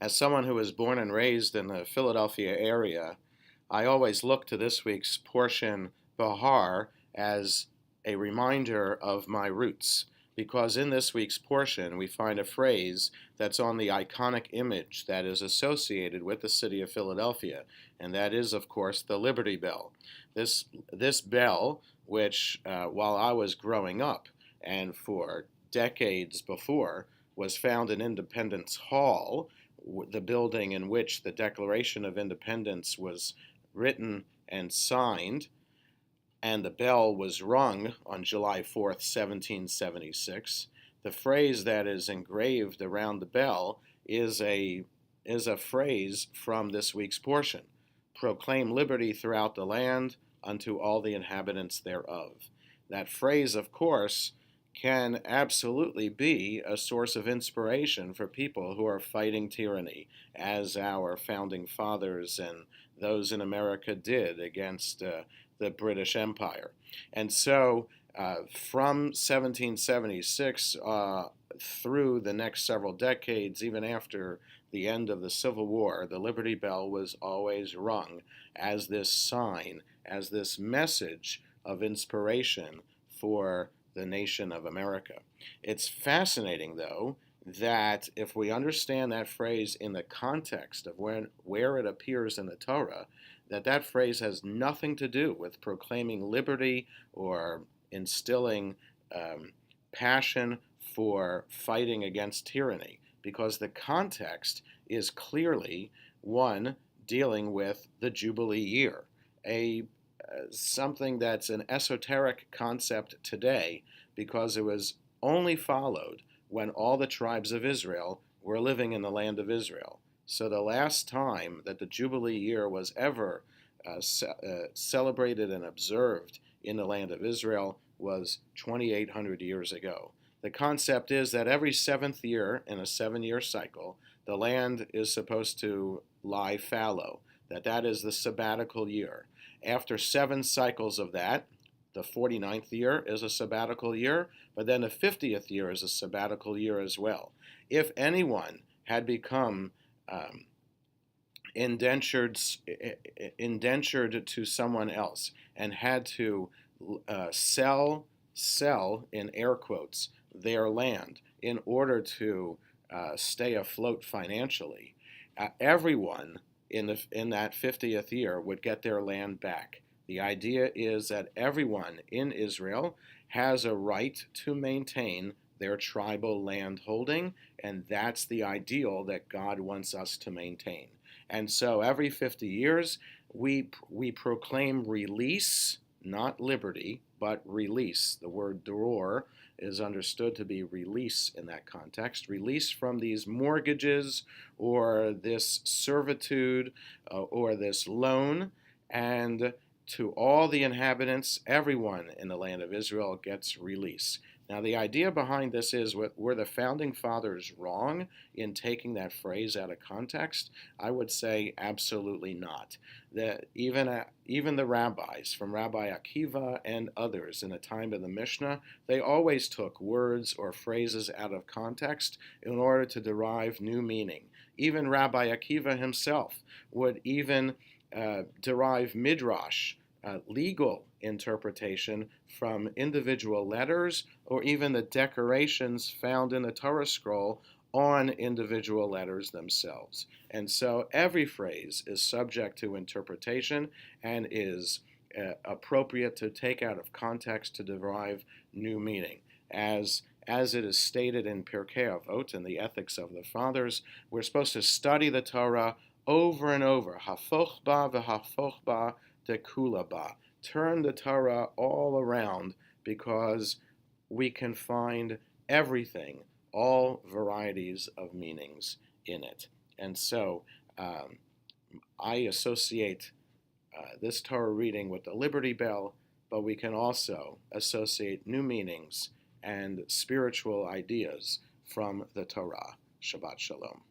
As someone who was born and raised in the Philadelphia area, I always look to this week's portion, Behar, as a reminder of my roots, because in this week's portion we find a phrase that's on the iconic image that is associated with the city of Philadelphia, and that is, of course, the Liberty Bell. This bell, which, while I was growing up and for decades before, was found in Independence Hall, the building in which the Declaration of Independence was written and signed, and the bell was rung on July 4th, 1776. The phrase that is engraved around the bell is a phrase from this week's portion: proclaim liberty throughout the land unto all the inhabitants thereof. That phrase, of course, can absolutely be a source of inspiration for people who are fighting tyranny, as our founding fathers and those in America did against the British Empire. And so from 1776 through the next several decades, even after the end of the Civil War, the Liberty Bell was always rung as this sign, as this message of inspiration for the nation of America. It's fascinating, though, that if we understand that phrase in the context of where it appears in the Torah, that phrase has nothing to do with proclaiming liberty or instilling passion for fighting against tyranny, because the context is clearly one dealing with the Jubilee year, something that's an esoteric concept today because it was only followed when all the tribes of Israel were living in the land of Israel. So the last time that the Jubilee year was ever celebrated and observed in the land of Israel was 2,800 years ago. The concept is that every seventh year in a 7-year cycle, the land is supposed to lie fallow, that is the sabbatical year. After 7 cycles of that, the 49th year is a sabbatical year, but then the 50th year is a sabbatical year as well. If anyone had become indentured to someone else and had to sell, in air quotes, their land in order to stay afloat financially, everyone in that 50th year would get their land back. The idea is that everyone in Israel has a right to maintain their tribal land holding, and that's the ideal that God wants us to maintain. And so every 50 years, we proclaim release, not liberty, but release. The word devar is understood to be release in that context, release from these mortgages or this servitude or this loan, and to all the inhabitants, everyone in the land of Israel gets release. Now, the idea behind this is, were the founding fathers wrong in taking that phrase out of context? I would say absolutely not. Even the rabbis, from Rabbi Akiva and others in the time of the Mishnah, they always took words or phrases out of context in order to derive new meaning. Even Rabbi Akiva himself would even derive midrash, legal interpretation, from individual letters or even the decorations found in the Torah scroll on individual letters themselves. And so every phrase is subject to interpretation and is appropriate to take out of context to derive new meaning. As it is stated in Pirkei Avot, in the Ethics of the Fathers, we're supposed to study the Torah over and over. Hafoch ba v'hafoch ba dekula ba. Turn the Torah all around, because we can find everything, all varieties of meanings in it. And so I associate this Torah reading with the Liberty Bell, but we can also associate new meanings and spiritual ideas from the Torah. Shabbat Shalom.